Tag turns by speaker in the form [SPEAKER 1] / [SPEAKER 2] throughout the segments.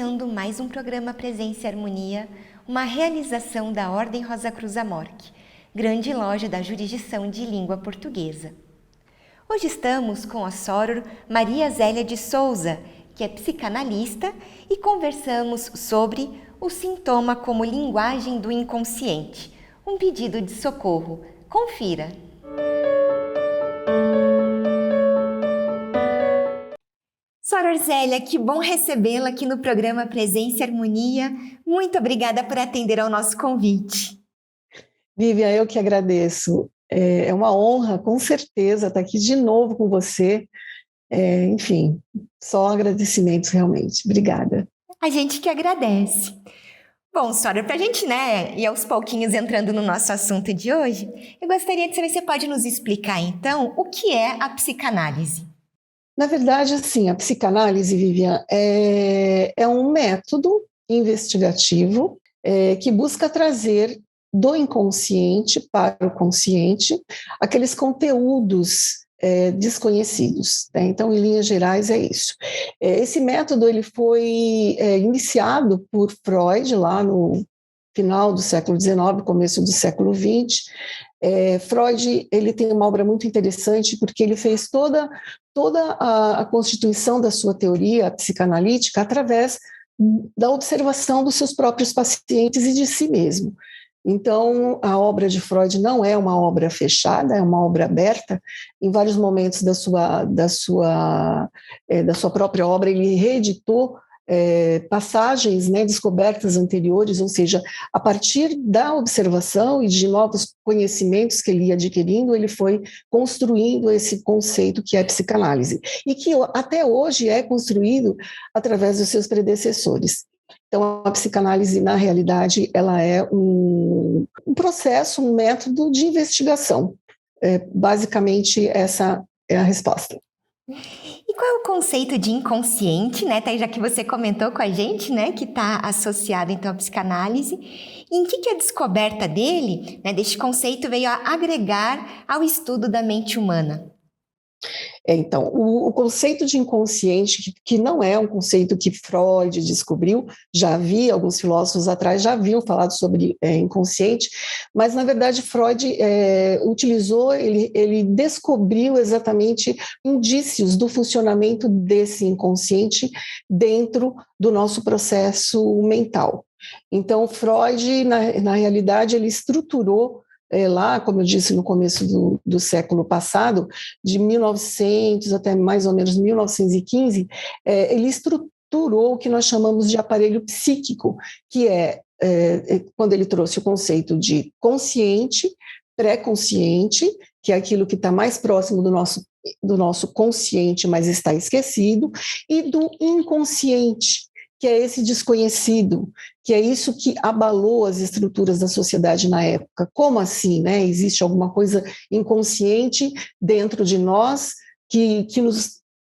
[SPEAKER 1] iniciando mais um programa Presença e Harmonia, uma realização da Ordem Rosa Cruz Amorque, grande loja da jurisdição de língua portuguesa. Hoje estamos com a Soror Maria Zélia de Souza, que é psicanalista, e conversamos sobre o sintoma como linguagem do inconsciente, um pedido de socorro. Confira! Soror Zélia, que bom recebê-la aqui no programa Presença e Harmonia. Muito obrigada por atender ao nosso convite.
[SPEAKER 2] Vivian, eu que agradeço. É uma honra, com certeza, estar aqui de novo com você. Enfim, só agradecimentos realmente. Obrigada.
[SPEAKER 1] A gente que agradece. Bom, Soror, para a gente, ir aos pouquinhos entrando no nosso assunto de hoje, eu gostaria de saber se você pode nos explicar, então, o que é a psicanálise.
[SPEAKER 2] Na verdade, assim, a psicanálise, Vivian, é um método investigativo que busca trazer do inconsciente para o consciente aqueles conteúdos desconhecidos. Né? Então, em linhas gerais, é isso. Esse método ele foi iniciado por Freud lá no final do século XIX, começo do século XX. Freud ele tem uma obra muito interessante porque ele fez toda a constituição da sua teoria psicanalítica através da observação dos seus próprios pacientes e de si mesmo. Então, a obra de Freud não é uma obra fechada, é uma obra aberta. Em vários momentos da sua própria obra, ele reeditou passagens, descobertas anteriores, ou seja, a partir da observação e de novos conhecimentos que ele ia adquirindo, ele foi construindo esse conceito que é a psicanálise, e que até hoje é construído através dos seus predecessores. Então, a psicanálise, na realidade, ela é um processo, um método de investigação. Basicamente, essa é a resposta.
[SPEAKER 1] E qual é o conceito de inconsciente, já que você comentou com a gente, que está associado, então, à psicanálise, e em que a descoberta dele, deste conceito, veio a agregar ao estudo da mente humana?
[SPEAKER 2] Então, o conceito de inconsciente, que não é um conceito que Freud descobriu, já havia, alguns filósofos atrás já haviam falado sobre inconsciente, mas, na verdade, Freud utilizou, ele descobriu exatamente indícios do funcionamento desse inconsciente dentro do nosso processo mental. Então, Freud, na realidade, ele estruturou lá, como eu disse, no começo do século passado, de 1900 até mais ou menos 1915, ele estruturou o que nós chamamos de aparelho psíquico, que quando ele trouxe o conceito de consciente, pré-consciente, que é aquilo que está mais próximo do nosso consciente, mas está esquecido, e do inconsciente, que é esse desconhecido, que é isso que abalou as estruturas da sociedade na época. Como assim, Existe alguma coisa inconsciente dentro de nós que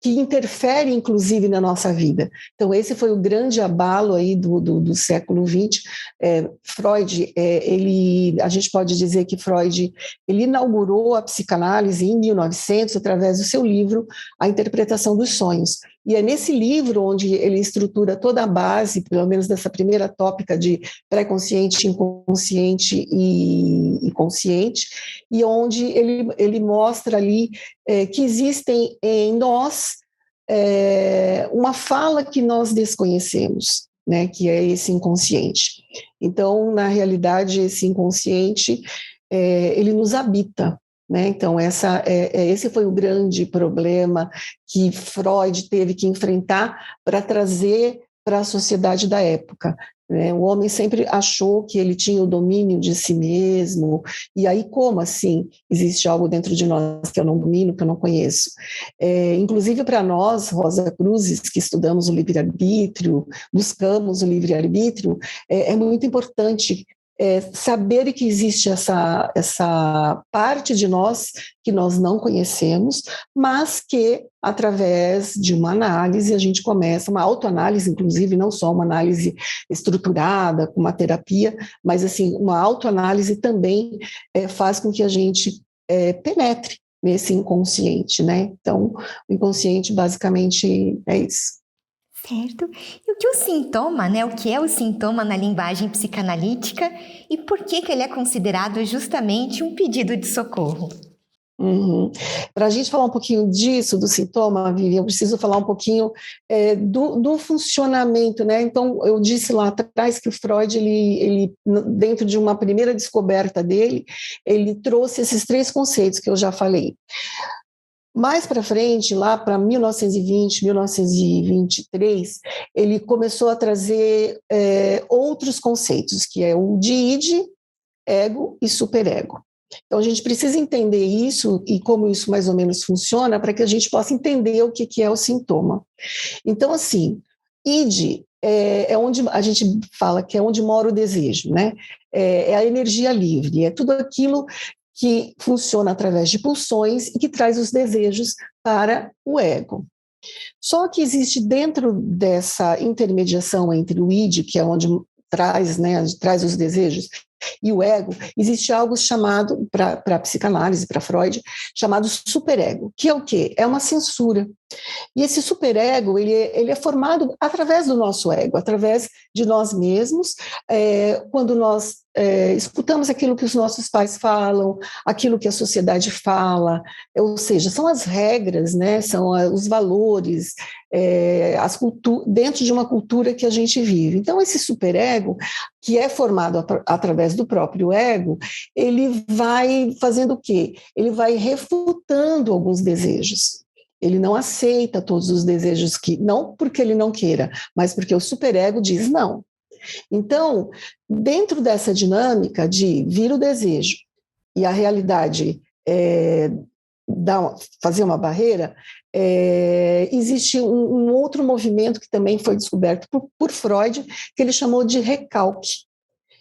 [SPEAKER 2] interfere, inclusive, na nossa vida. Então, esse foi o grande abalo aí do século XX. Freud, a gente pode dizer que Freud, ele inaugurou a psicanálise em 1900 através do seu livro A Interpretação dos Sonhos. E é nesse livro onde ele estrutura toda a base, pelo menos dessa primeira tópica de pré-consciente, inconsciente e consciente, e onde ele mostra ali que existem em nós uma fala que nós desconhecemos, que é esse inconsciente. Então, na realidade, esse inconsciente, ele nos habita. Então, esse foi o grande problema que Freud teve que enfrentar para trazer para a sociedade da época. O homem sempre achou que ele tinha o domínio de si mesmo, e aí como assim? Existe algo dentro de nós que eu não domino, que eu não conheço. Inclusive para nós, Rosa Cruzes, que estudamos o livre-arbítrio, buscamos o livre-arbítrio, é muito importante saber que existe essa parte de nós que nós não conhecemos, mas que, através de uma análise, a gente começa, uma autoanálise, inclusive, não só uma análise estruturada, com uma terapia, mas assim, uma autoanálise também faz com que a gente penetre nesse inconsciente, Então, o inconsciente, basicamente, é isso.
[SPEAKER 1] Certo. E o que o sintoma, né? O que é o sintoma na linguagem psicanalítica e por que ele é considerado justamente um pedido de socorro?
[SPEAKER 2] Uhum. Para a gente falar um pouquinho disso, do sintoma, Vivi, eu preciso falar um pouquinho do funcionamento, né? Então, eu disse lá atrás que o Freud, dentro de uma primeira descoberta dele, ele trouxe esses 3 conceitos que eu já falei. Mais para frente, lá para 1920, 1923, ele começou a trazer outros conceitos, que é o de id, ego e superego. Então, a gente precisa entender isso e como isso mais ou menos funciona para que a gente possa entender o que é o sintoma. Então, assim, id é onde a gente fala que é onde mora o desejo, né? É a energia livre, é tudo aquilo que funciona através de pulsões e que traz os desejos para o ego. Só que existe dentro dessa intermediação entre o id, que é onde traz, né, traz os desejos, e o ego, existe algo chamado, para a psicanálise, para Freud, chamado superego, que é o quê? É uma censura. E esse superego, ele é formado através do nosso ego, através de nós mesmos, quando nós escutamos aquilo que os nossos pais falam, aquilo que a sociedade fala, ou seja, são as regras, né, são os valores, dentro de uma cultura que a gente vive. Então, esse superego, que é formado através do próprio ego, ele vai fazendo o quê? Ele vai refutando alguns desejos. Ele não aceita todos os desejos não porque ele não queira, mas porque o superego diz não. Então, dentro dessa dinâmica de vir o desejo e a realidade fazer uma barreira, existe um outro movimento que também foi descoberto por Freud, que ele chamou de recalque.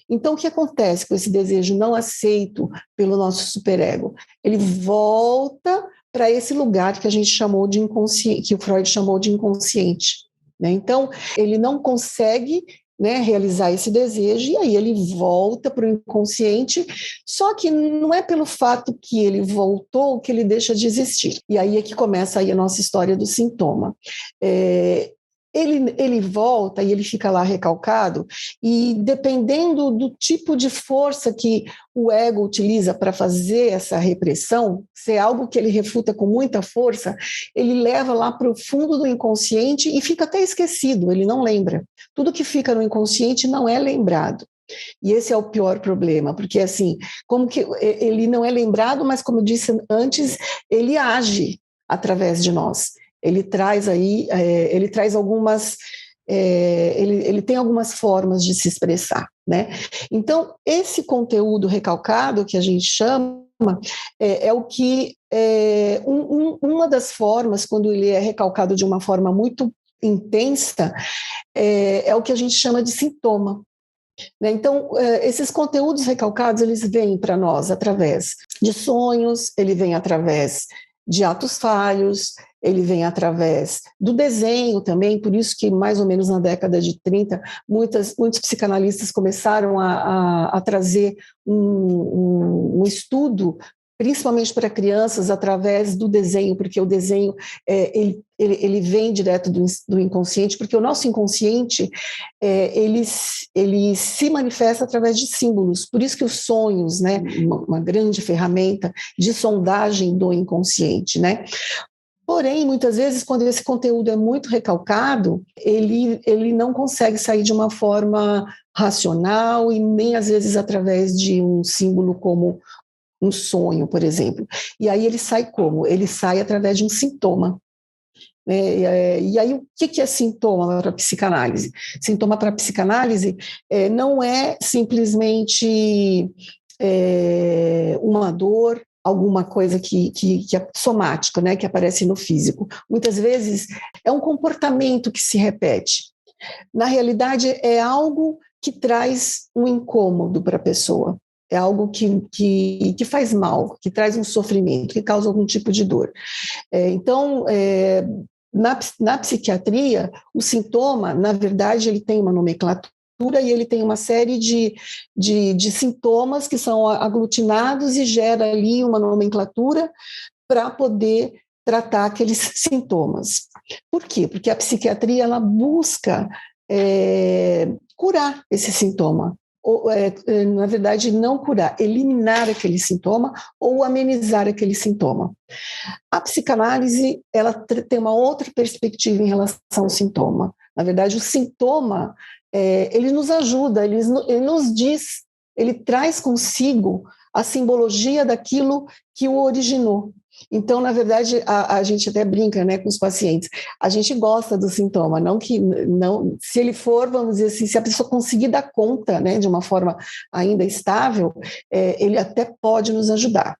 [SPEAKER 2] Então, o que acontece com esse desejo não aceito pelo nosso superego? Ele volta para esse lugar que a gente chamou de inconsciente, que o Freud chamou de inconsciente, né? Então, ele não consegue, né, realizar esse desejo, e aí ele volta para o inconsciente, só que não é pelo fato que ele voltou que ele deixa de existir. E aí é que começa aí a nossa história do sintoma. Ele volta e ele fica lá recalcado, e dependendo do tipo de força que o ego utiliza para fazer essa repressão, se é algo que ele refuta com muita força, ele leva lá para o fundo do inconsciente e fica até esquecido, ele não lembra. Tudo que fica no inconsciente não é lembrado. E esse é o pior problema, porque assim, como que ele não é lembrado, mas como eu disse antes, ele age através de nós. Ele traz algumas, ele tem algumas formas de se expressar, né? Então, esse conteúdo recalcado que a gente chama é o que uma das formas, quando ele é recalcado de uma forma muito intensa, é o que a gente chama de sintoma. Né? Então, esses conteúdos recalcados, eles vêm para nós através de sonhos, ele vem através de atos falhos, ele vem através do desenho também, por isso que mais ou menos na década de 30, muitos psicanalistas começaram a trazer um estudo, principalmente para crianças, através do desenho, porque o desenho ele vem direto do inconsciente, porque o nosso inconsciente ele se manifesta através de símbolos, por isso que os sonhos, né, uma grande ferramenta de sondagem do inconsciente, né? Porém, muitas vezes, quando esse conteúdo é muito recalcado, ele não consegue sair de uma forma racional e nem, às vezes, através de um símbolo como um sonho, por exemplo. E aí ele sai como? Ele sai através de um sintoma. E aí, o que é sintoma para a psicanálise? Sintoma para a psicanálise não é simplesmente uma dor, alguma coisa que é somática, né, que aparece no físico. Muitas vezes é um comportamento que se repete. Na realidade, é algo que traz um incômodo para a pessoa. É algo que faz mal, que traz um sofrimento, que causa algum tipo de dor. Então, na psiquiatria, o sintoma, na verdade, ele tem uma nomenclatura e ele tem uma série de sintomas que são aglutinados e gera ali uma nomenclatura para poder tratar aqueles sintomas. Por quê? Porque a psiquiatria ela busca curar esse sintoma. Ou, na verdade, não curar, eliminar aquele sintoma ou amenizar aquele sintoma. A psicanálise ela tem uma outra perspectiva em relação ao sintoma. Na verdade, o sintoma ele nos ajuda, ele nos diz, ele traz consigo a simbologia daquilo que o originou. Então, na verdade, a gente até brinca, né, com os pacientes. A gente gosta do sintoma, não, se ele for, vamos dizer assim, se a pessoa conseguir dar conta, né, de uma forma ainda estável, ele até pode nos ajudar.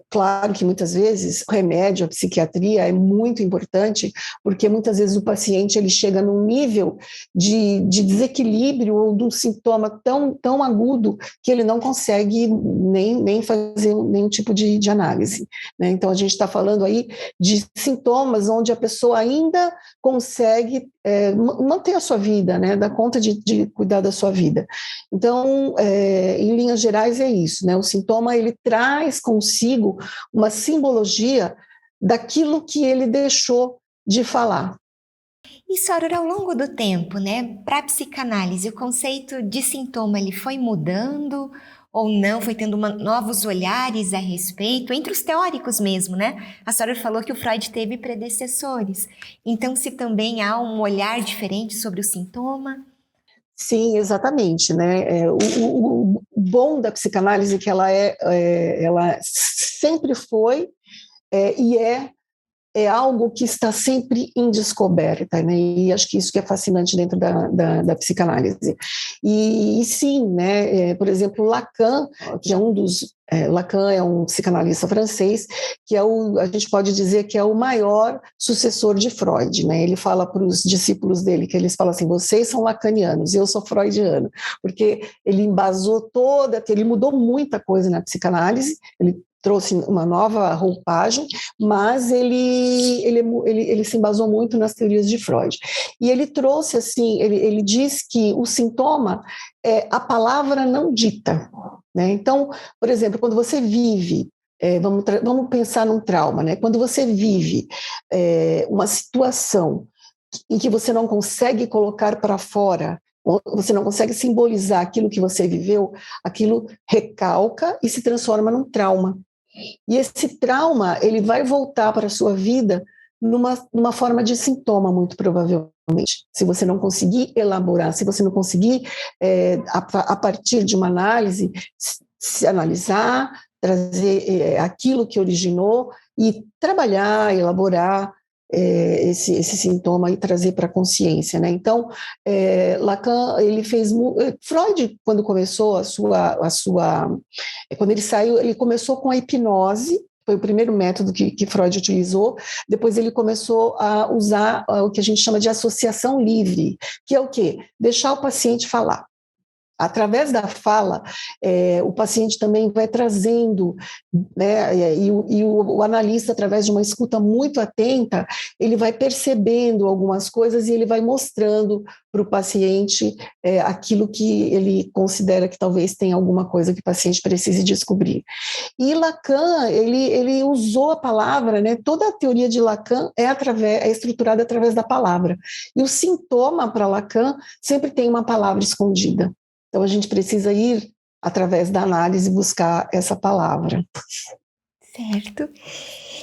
[SPEAKER 2] Claro que muitas vezes o remédio, a psiquiatria é muito importante, porque muitas vezes o paciente ele chega num nível de desequilíbrio ou de um sintoma tão agudo que ele não consegue nem fazer nenhum tipo de análise, né? Então a gente está falando aí de sintomas onde a pessoa ainda consegue manter a sua vida, né? Dar conta de cuidar da sua vida. Então, em linhas gerais é isso, né? O sintoma ele traz consigo uma simbologia daquilo que ele deixou de falar.
[SPEAKER 1] E, Soror, ao longo do tempo, né, para a psicanálise, o conceito de sintoma ele foi mudando ou não? Foi tendo novos olhares a respeito, entre os teóricos mesmo, né? A Soror falou que o Freud teve predecessores. Então, se também há um olhar diferente sobre o sintoma?
[SPEAKER 2] Sim, exatamente, né? O bom da psicanálise é que ela sempre foi e é algo que está sempre em descoberta, né? E acho que isso que é fascinante dentro da psicanálise. E sim, né? Por exemplo, Lacan, que é um dos Lacan é um psicanalista francês que a gente pode dizer que é o maior sucessor de Freud, né? Ele fala para os discípulos dele que eles falam assim: vocês são lacanianos, eu sou freudiano, porque ele embasou ele mudou muita coisa na psicanálise, ele trouxe uma nova roupagem, mas ele se embasou muito nas teorias de Freud. E ele trouxe assim, ele diz que o sintoma é a palavra não dita, né? Então, por exemplo, quando você vive, vamos pensar num trauma, né? Quando você vive uma situação em que você não consegue colocar para fora, você não consegue simbolizar aquilo que você viveu, aquilo recalca e se transforma num trauma. E esse trauma, ele vai voltar para a sua vida numa forma de sintoma, muito provavelmente. Se você não conseguir elaborar, se você não conseguir, a partir de uma análise, se analisar, trazer aquilo que originou e trabalhar, elaborar esse sintoma e trazer para a consciência, né? Então, Lacan, ele fez... Freud, quando começou quando ele saiu, ele começou com a hipnose, foi o primeiro método que Freud utilizou. Depois ele começou a usar o que a gente chama de associação livre, que é o quê? Deixar o paciente falar. Através da fala, o paciente também vai trazendo, né, e o analista, através de uma escuta muito atenta, ele vai percebendo algumas coisas e ele vai mostrando para o paciente aquilo que ele considera que talvez tenha alguma coisa que o paciente precise descobrir. E Lacan, ele usou a palavra, né, toda a teoria de Lacan é estruturada através da palavra. E o sintoma para Lacan sempre tem uma palavra escondida. Então, a gente precisa ir, através da análise, buscar essa palavra.
[SPEAKER 1] Certo.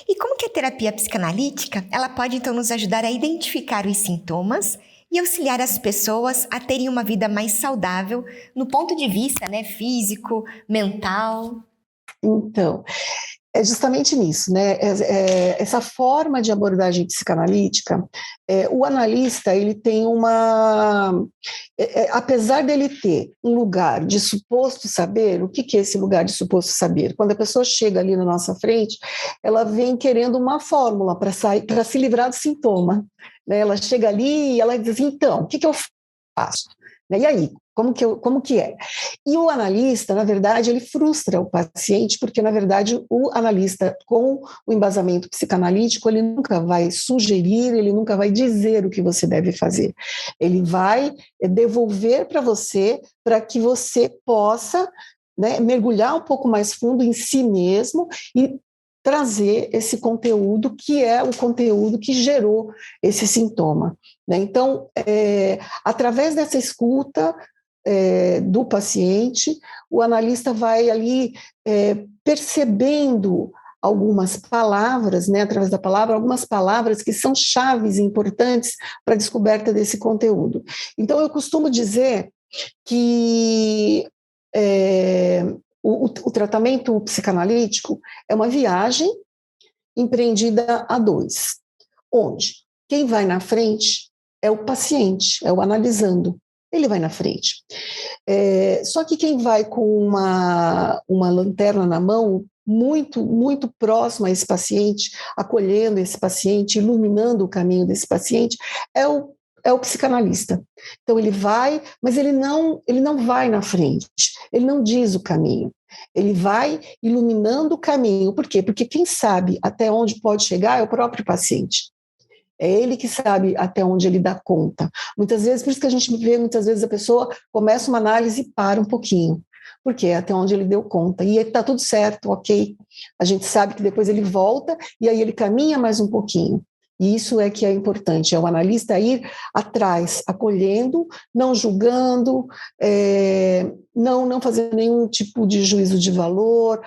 [SPEAKER 1] E como que a terapia psicanalítica, ela pode, então, nos ajudar a identificar os sintomas e auxiliar as pessoas a terem uma vida mais saudável no ponto de vista, né, físico, mental?
[SPEAKER 2] Então, é justamente nisso, né? Essa forma de abordagem psicanalítica, o analista ele tem apesar dele ter um lugar de suposto saber, o que é esse lugar de suposto saber? Quando a pessoa chega ali na nossa frente, ela vem querendo uma fórmula para se livrar do sintoma, né? Ela chega ali e ela diz: então, o que eu faço? E aí, como que é? E o analista, na verdade, ele frustra o paciente, porque, na verdade, o analista, com o embasamento psicanalítico, ele nunca vai sugerir, ele nunca vai dizer o que você deve fazer. Ele vai devolver para você, para que você possa, né, mergulhar um pouco mais fundo em si mesmo e trazer esse conteúdo que é o conteúdo que gerou esse sintoma, né? Então, através dessa escuta do paciente, o analista vai ali percebendo algumas palavras, né, através da palavra, algumas palavras que são chaves importantes para a descoberta desse conteúdo. Então, eu costumo dizer que o tratamento psicanalítico é uma viagem empreendida a dois, onde quem vai na frente é o paciente, é o analisando, ele vai na frente. Só que quem vai com uma lanterna na mão, muito, muito próximo a esse paciente, acolhendo esse paciente, iluminando o caminho desse paciente, é o psicanalista. Então ele vai, mas ele não vai na frente, ele não diz o caminho. Ele vai iluminando o caminho. Por quê? Porque quem sabe até onde pode chegar é o próprio paciente. É ele que sabe até onde ele dá conta. Muitas vezes, por isso que a gente vê, muitas vezes a pessoa começa uma análise e para um pouquinho. Porque é até onde ele deu conta. E está tudo certo, ok. A gente sabe que depois ele volta e aí ele caminha mais um pouquinho. E isso é que é importante, é o analista ir atrás, acolhendo, não julgando, não fazendo nenhum tipo de juízo de valor,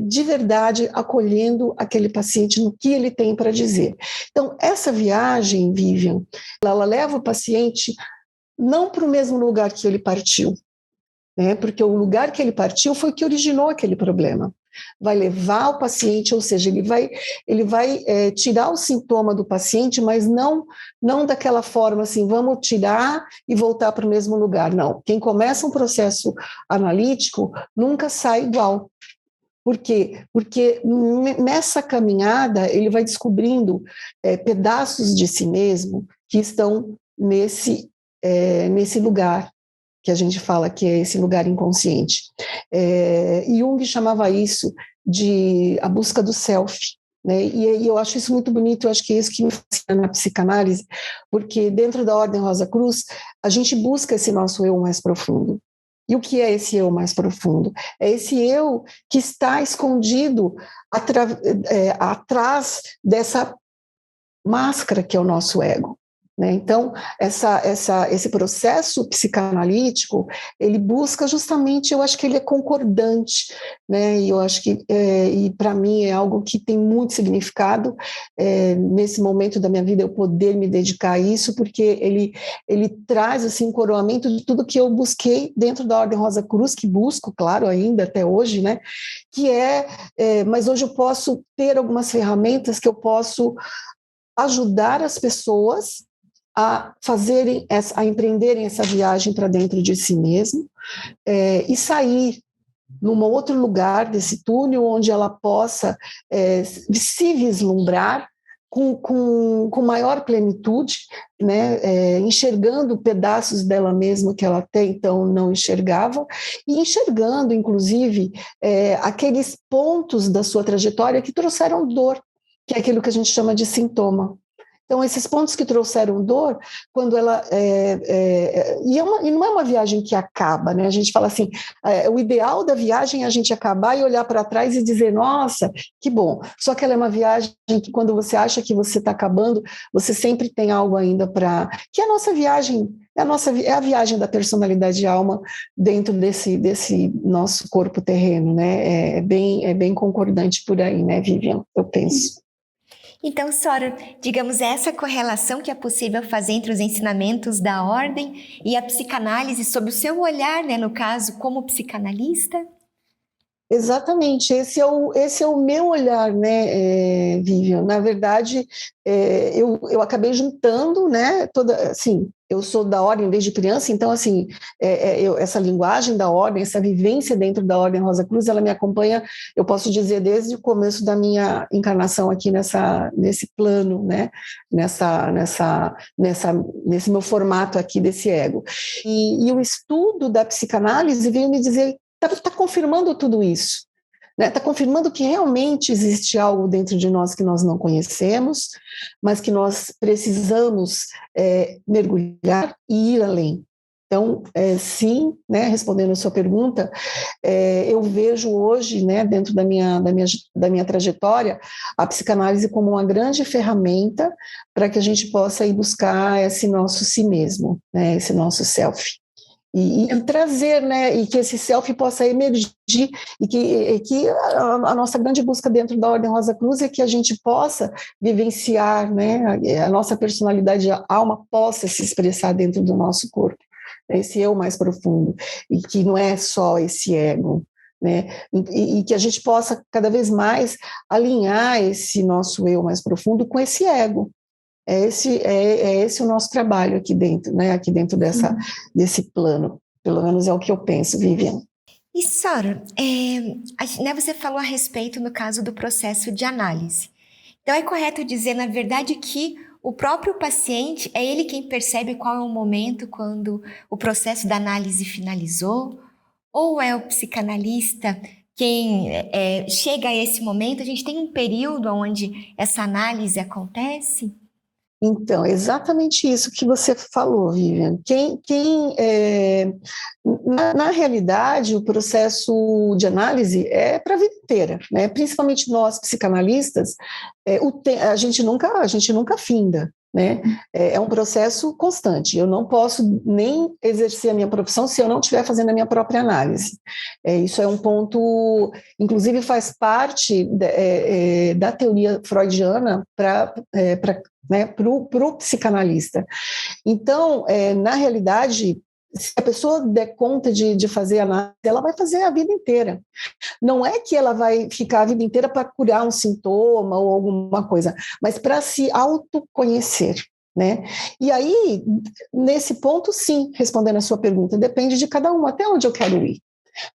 [SPEAKER 2] de verdade acolhendo aquele paciente no que ele tem para dizer. Então, essa viagem, Vivian, ela leva o paciente não para o mesmo lugar que ele partiu, né? Porque o lugar que ele partiu foi o que originou aquele problema. Vai levar o paciente, ou seja, ele vai tirar o sintoma do paciente, mas não daquela forma assim, vamos tirar e voltar para o mesmo lugar. Não, quem começa um processo analítico nunca sai igual. Por quê? Porque nessa caminhada ele vai descobrindo pedaços de si mesmo que estão nesse lugar que a gente fala que é esse lugar inconsciente. Jung chamava isso de a busca do self, né? E eu acho isso muito bonito, eu acho que é isso que me fascina na psicanálise, porque dentro da Ordem Rosa Cruz, a gente busca esse nosso eu mais profundo. E o que é esse eu mais profundo? É esse eu que está escondido atrás dessa máscara que é o nosso ego. Né? Então, esse processo psicanalítico, ele busca justamente, eu acho que ele é concordante, né? E eu acho que, e para mim é algo que tem muito significado, nesse momento da minha vida, eu poder me dedicar a isso, porque ele traz, assim, um coroamento de tudo que eu busquei dentro da Ordem Rosa Cruz, que busco, claro, ainda até hoje, né? Que mas hoje eu posso ter algumas ferramentas que eu posso ajudar as pessoas a empreenderem essa viagem para dentro de si mesmo, e sair num outro lugar desse túnel onde ela possa se vislumbrar com maior plenitude, né, enxergando pedaços dela mesma que ela até então não enxergava, e enxergando, inclusive, aqueles pontos da sua trajetória que trouxeram dor, que é aquilo que a gente chama de sintoma. Então, esses pontos que trouxeram dor, quando ela... e não é uma viagem que acaba, né? A gente fala assim, o ideal da viagem é a gente acabar e olhar para trás e dizer, nossa, que bom. Só que ela é uma viagem que quando você acha que você está acabando, você sempre tem algo ainda para... Que é a nossa viagem, é a viagem da personalidade e alma dentro desse nosso corpo terreno, né? É bem concordante por aí, né, Vivian? Eu penso.
[SPEAKER 1] Então, Soror, digamos, essa correlação que é possível fazer entre os ensinamentos da ordem e a psicanálise, sob o seu olhar, né, no caso, como psicanalista?
[SPEAKER 2] Exatamente, esse é o meu olhar, né, Vivian? Na verdade, eu acabei juntando, né, assim, eu sou da ordem desde criança, então, assim, essa linguagem da ordem, essa vivência dentro da Ordem Rosa Cruz, ela me acompanha, eu posso dizer, desde o começo da minha encarnação aqui nesse plano, né, nesse meu formato aqui desse ego. E o estudo da psicanálise veio me dizer, está confirmando tudo isso, né? Está confirmando que realmente existe algo dentro de nós que nós não conhecemos, mas que nós precisamos mergulhar e ir além. Então, sim, né, respondendo a sua pergunta, eu vejo hoje, né, dentro da minha trajetória, a psicanálise como uma grande ferramenta para que a gente possa ir buscar esse nosso si mesmo, né, esse nosso self. E trazer, né, e que esse self possa emergir, e que a nossa grande busca dentro da Ordem Rosa Cruz é que a gente possa vivenciar, né, a nossa personalidade, a alma possa se expressar dentro do nosso corpo, esse eu mais profundo, e que não é só esse ego, né, e que a gente possa cada vez mais alinhar esse nosso eu mais profundo com esse ego. É esse o nosso trabalho aqui dentro, né? Aqui dentro desse plano. Pelo menos é o que eu penso, Vivian.
[SPEAKER 1] E, Sora, né, você falou a respeito, no caso do processo de análise. Então, é correto dizer, na verdade, que o próprio paciente é ele quem percebe qual é o momento quando o processo da análise finalizou? Ou é o psicanalista quem chega a esse momento? A gente tem um período onde essa análise acontece?
[SPEAKER 2] Então, exatamente isso que você falou, Vivian. Na realidade, o processo de análise é para a vida inteira, né? Principalmente nós psicanalistas, a gente nunca finda, né? É um processo constante. Eu não posso nem exercer a minha profissão se eu não estiver fazendo a minha própria análise. Isso é um ponto, inclusive faz parte da teoria freudiana para né, para o psicanalista. Então, na realidade, se a pessoa der conta de fazer análise, ela vai fazer a vida inteira. Não é que ela vai ficar a vida inteira para curar um sintoma ou alguma coisa, mas para se autoconhecer, né? E aí, nesse ponto, sim, respondendo a sua pergunta, depende de cada um, até onde eu quero ir.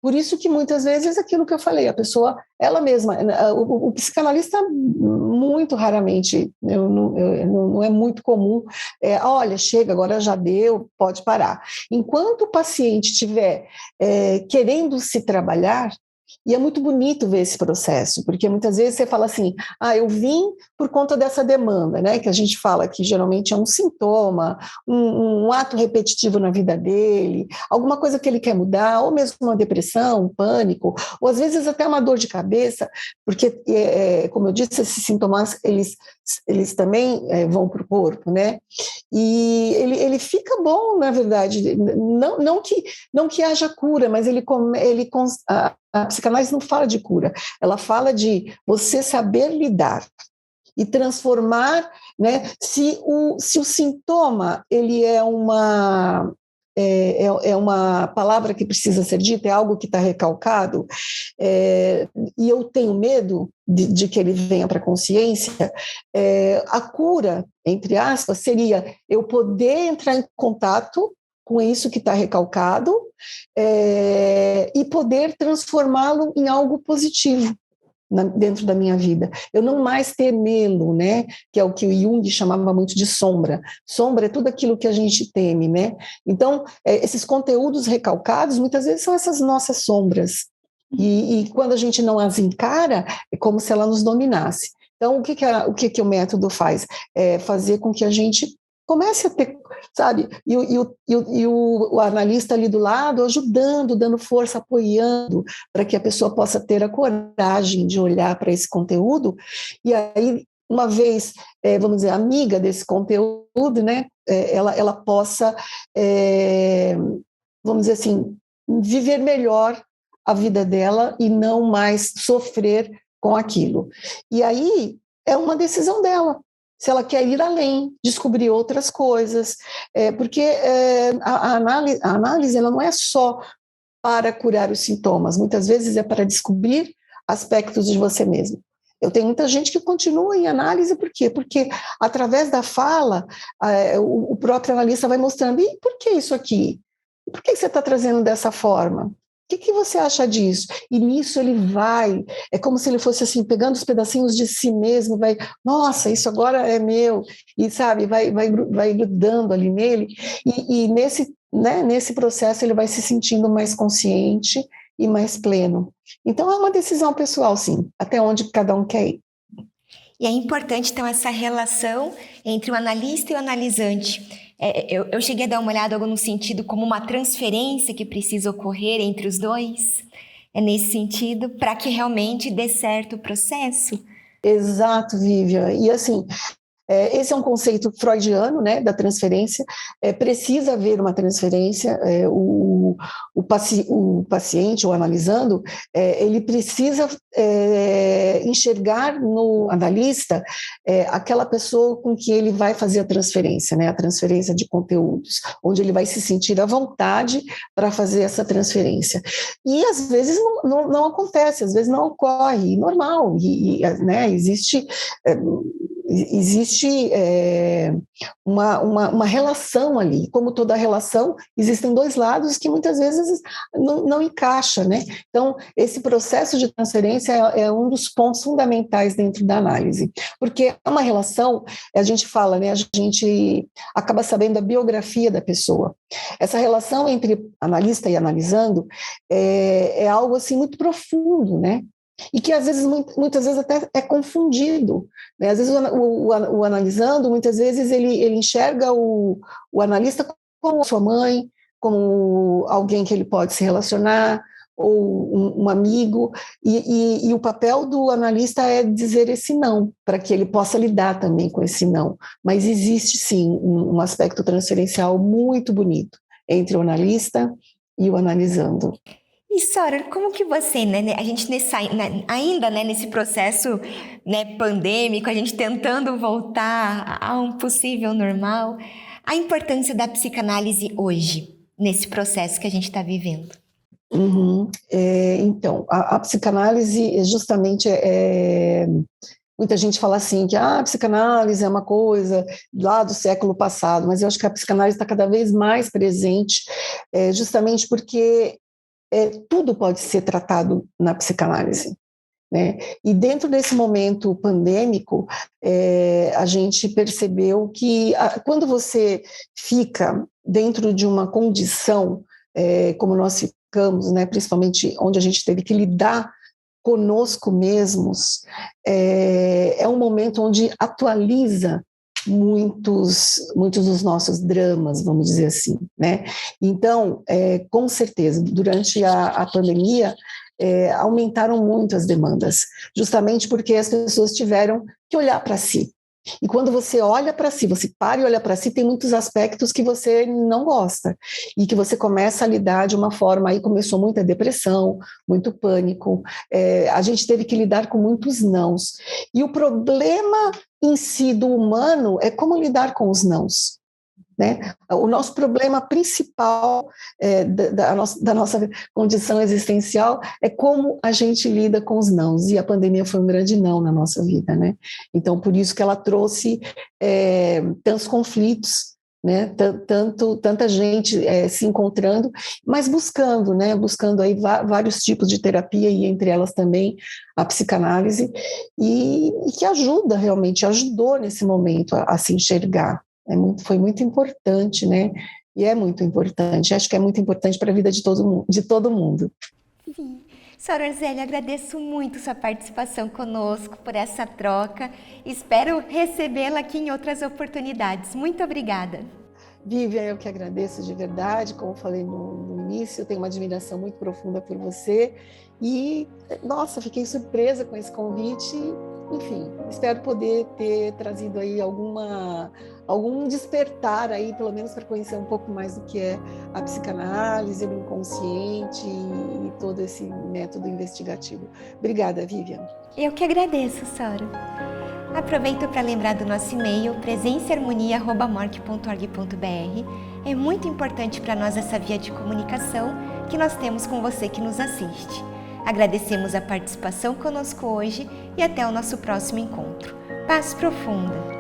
[SPEAKER 2] Por isso que muitas vezes aquilo que eu falei, a pessoa, ela mesma, o psicanalista muito raramente, não é muito comum, olha, chega, agora já deu, pode parar. Enquanto o paciente estiver querendo se trabalhar, e é muito bonito ver esse processo, porque muitas vezes você fala assim, eu vim por conta dessa demanda, né, que a gente fala que geralmente é um sintoma, um ato repetitivo na vida dele, alguma coisa que ele quer mudar, ou mesmo uma depressão, um pânico, ou às vezes até uma dor de cabeça, porque, como eu disse, esses sintomas, eles também vão para o corpo, né, e ele fica bom, na verdade, não que haja cura, mas a psicanálise não fala de cura, ela fala de você saber lidar e transformar, né? Se o sintoma ele é uma palavra que precisa ser dita, é algo que está recalcado, e eu tenho medo de que ele venha para a consciência, a cura, entre aspas, seria eu poder entrar em contato com isso que está recalcado, e poder transformá-lo em algo positivo dentro da minha vida. Eu não mais temê-lo, né? Que é o que o Jung chamava muito de sombra. Sombra é tudo aquilo que a gente teme, né? Então, esses conteúdos recalcados, muitas vezes são essas nossas sombras. E quando a gente não as encara, é como se ela nos dominasse. Então, o que o método faz? É fazer com que a gente comece a ter, sabe, e o analista ali do lado ajudando, dando força, apoiando, para que a pessoa possa ter a coragem de olhar para esse conteúdo, e aí, uma vez, vamos dizer, amiga desse conteúdo, né, ela possa, vamos dizer assim, viver melhor a vida dela e não mais sofrer com aquilo. E aí, é uma decisão dela, se ela quer ir além, descobrir outras coisas, porque a análise ela não é só para curar os sintomas, muitas vezes é para descobrir aspectos de você mesmo. Eu tenho muita gente que continua em análise, por quê? Porque através da fala, o próprio analista vai mostrando, e por que isso aqui? Por que você está trazendo dessa forma? O que você acha disso? E nisso ele vai, é como se ele fosse assim, pegando os pedacinhos de si mesmo, vai, nossa, isso agora é meu, e sabe, vai grudando ali nele, e nesse processo ele vai se sentindo mais consciente e mais pleno. Então é uma decisão pessoal, sim, até onde cada um quer ir.
[SPEAKER 1] E é importante, então, essa relação entre o analista e o analisante, Eu cheguei a dar uma olhada algo no sentido como uma transferência que precisa ocorrer entre os dois. É nesse sentido, para que realmente dê certo o processo?
[SPEAKER 2] Exato, Vivian. E assim, esse é um conceito freudiano, né, da transferência. Precisa haver uma transferência. O paciente, ou analisando, ele precisa enxergar no analista aquela pessoa com que ele vai fazer a transferência, né, a transferência de conteúdos, onde ele vai se sentir à vontade para fazer essa transferência. E às vezes não acontece, às vezes não ocorre, normal, né, existe uma relação ali. Como toda relação, existem dois lados que muitas vezes não encaixa, né? Então, esse processo de transferência é um dos pontos fundamentais dentro da análise, porque é uma relação, a gente fala, né? A gente acaba sabendo a biografia da pessoa. Essa relação entre analista e analisando é algo assim muito profundo, né? E que às vezes, muitas vezes até é confundido, né? Às vezes o analisando, muitas vezes ele enxerga o analista como sua mãe, como alguém que ele pode se relacionar, ou um amigo, e o papel do analista é dizer esse não, para que ele possa lidar também com esse não. Mas existe sim um aspecto transferencial muito bonito entre o analista e o analisando.
[SPEAKER 1] E, Sora, como que você, né, a gente ainda, né, nesse processo, né, pandêmico, a gente tentando voltar a um possível normal, a importância da psicanálise hoje, nesse processo que a gente está vivendo?
[SPEAKER 2] Uhum. Então, a psicanálise justamente muita gente fala assim que a psicanálise é uma coisa lá do século passado, mas eu acho que a psicanálise está cada vez mais presente, justamente porque tudo pode ser tratado na psicanálise, né? E dentro desse momento pandêmico, a gente percebeu que quando você fica dentro de uma condição como nós ficamos, né, principalmente onde a gente teve que lidar conosco mesmos, é um momento onde atualiza muitos dos nossos dramas, vamos dizer assim, né? Então, com certeza, durante a pandemia, aumentaram muito as demandas, justamente porque as pessoas tiveram que olhar para si. E quando você olha para si, você para e olha para si, tem muitos aspectos que você não gosta e que você começa a lidar de uma forma, aí começou muita depressão, muito pânico, a gente teve que lidar com muitos nãos. E o problema em si do humano é como lidar com os nãos, né? O nosso problema principal da nossa condição existencial é como a gente lida com os nãos, e a pandemia foi um grande não na nossa vida, né? Então, por isso que ela trouxe tantos conflitos, né? Tanta gente se encontrando, mas buscando, né? Buscando aí vários tipos de terapia, e entre elas também a psicanálise, e que ajudou nesse momento a se enxergar. Foi muito importante, né? E é muito importante. Acho que é muito importante para a vida de todo mundo.
[SPEAKER 1] Sim. Sora Orzélia, agradeço muito sua participação conosco, por essa troca. Espero recebê-la aqui em outras oportunidades. Muito obrigada.
[SPEAKER 2] Vivian, eu que agradeço de verdade. Como falei no início, eu tenho uma admiração muito profunda por você. E, nossa, fiquei surpresa com esse convite. Enfim, espero poder ter trazido aí algum despertar aí, pelo menos para conhecer um pouco mais do que é a psicanálise, o inconsciente e todo esse método investigativo. Obrigada, Vivian.
[SPEAKER 1] Eu que agradeço, Sora. Aproveito para lembrar do nosso e-mail presenciaharmonia@morc.org.br. É muito importante para nós essa via de comunicação que nós temos com você que nos assiste. Agradecemos a participação conosco hoje e até o nosso próximo encontro. Paz profunda!